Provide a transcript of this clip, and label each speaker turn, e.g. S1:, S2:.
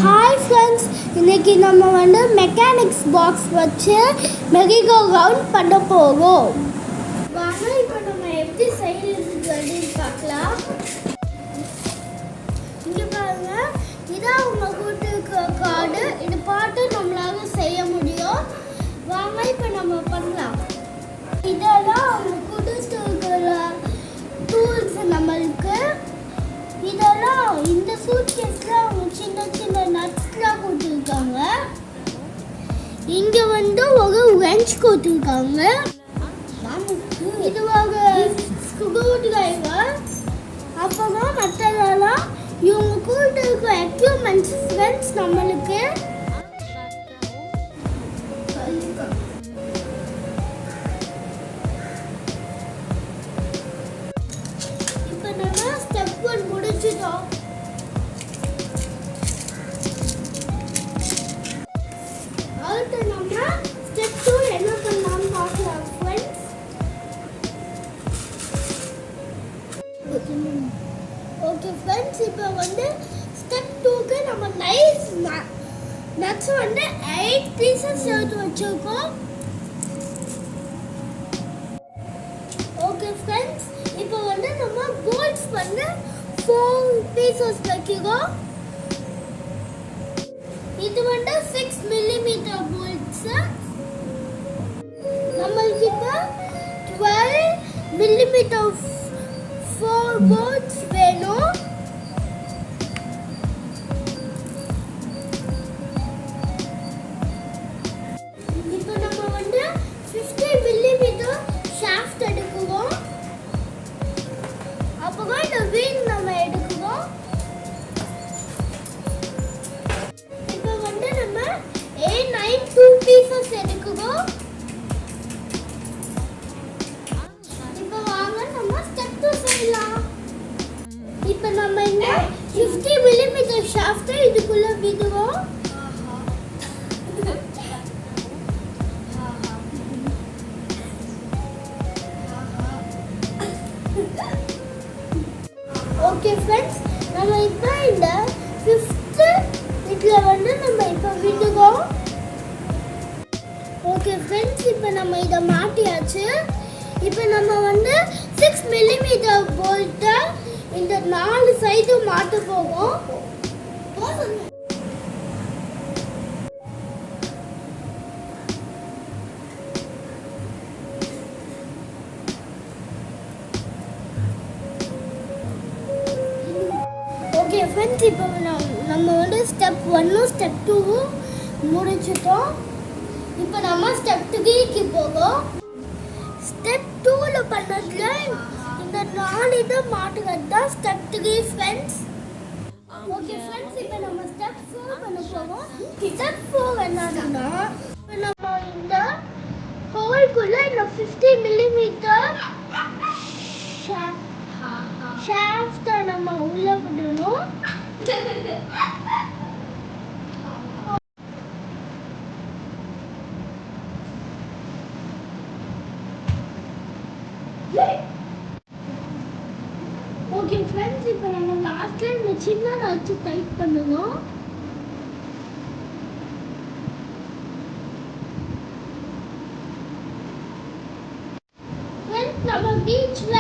S1: Hi friends, இன்னைக்கு நம்ம mechanics box வச்சு மெரிகோ ரவுண்ட் பண்ண போகிறோம். வாங்க இப்போ நம்ம எப்படி செய்யறது பார்க்கலாம். இங்கே பாருங்க, இதான் உங்க கூட்டுக்கு கார்டு. இது பார்த்து நம்மளால செய்ய முடியும். வாங்க இப்போ நம்ம பண்ணலாம். இதெல்லாம் அவங்க கொடுத்துருக்கிற டூல்ஸ் நம்மளுக்கு. இதெல்லாம் இந்த சூட்கேஸ்ல அவங்க சின்ன சின்ன நட்ஸ்லாம் கொடுத்துருக்காங்க. இங்க ஒரு ரெஞ்ச் கொடுத்துருக்காங்க. இதுவாக ஸ்க்ரூ டிரைவர். அப்புறமா மற்றதெல்லாம் இவங்க கொடுத்துருக்க எக்யூப்மெண்ட்ஸ் ஃப்ரெண்ட்ஸ் நம்மளுக்கு. முடிச்சிட்டோம். அடுத்து நம்ம ஸ்டெப் 2 என்ன பண்ணலாம்னு பார்க்கலாம் ஃப்ரெண்ட்ஸ். ஓகே ஃப்ரெண்ட்ஸ், இப்போ ஸ்டெப் 2க்கு நம்ம நைஸ் நட்ஸ் 8 பீசஸ் எடுத்து வச்சிருக்கோம். ஓகே ஃப்ரெண்ட்ஸ், இப்போ நம்ம போல்ட்ஸ் 4 pieces வைக்கிறோம். இது 6 mm bolts. நம்மளுக்கு இப்போ 12 mm 4 bolts வேணும். இப்போ நம்ம 50 mm shaft எடுக்கிறோம். அப்புறம் இந்த வீல் நம்ம எடுக்கிறோம். இப்போ நம்ம A9 2 pieces எடுக்கிறோம். இப்போ வாங்க நம்ம ஸ்டெப் 2 செய்யலாம். இப்போ நம்ம இந்த 50 mm ஷாஃப்ட் இதுக்குள்ள விடுவோம். ஓகே ஃப்ரெண்ட்ஸ், நம்ம இப்போ இந்த 5th இதில் நம்ம இப்போ விடுவோம். ஓகே ஃப்ரெண்ட்ஸ், இப்போ நம்ம இதை மாட்டியாச்சு. இப்போ நம்ம 6 mm போல்ட்டை இந்த 4 சைடும் மாட்ட போவோம். ஓகே ஃப்ரெண்ட்ஸ், இப்போ நம்ம ஸ்டெப் 1 ஸ்டெப் 2 முடிச்சிட்டோம். இப்போ நம்ம ஸ்டெப் 3க்கு போவோம். ஸ்டெப் 2ல பண்ணதுல இந்த 4 இதை மாட்டுறது தான் ஸ்டெப் 3 ஃப்ரெண்ட்ஸ். ஓகே ஃப்ரெண்ட்ஸ், இப்போ நம்ம ஸ்டெப் 4 பண்ண போவோம். ஸ்டெப் 4 என்னன்னா, நம்ம இந்த ஹோல்குள்ள இந்த 50 mm ஷாஃப்ட்டை நம்ம உள்ள விடணும். ஓகே ஃப்ரெண்ட்ஸ், இப்போ நம்ம லாஸ்ட்ல இந்த சின்ன வச்சு டைட் பண்ணணும். ஃப்ரெண்ட்ஸ், நம்ம பீச்ல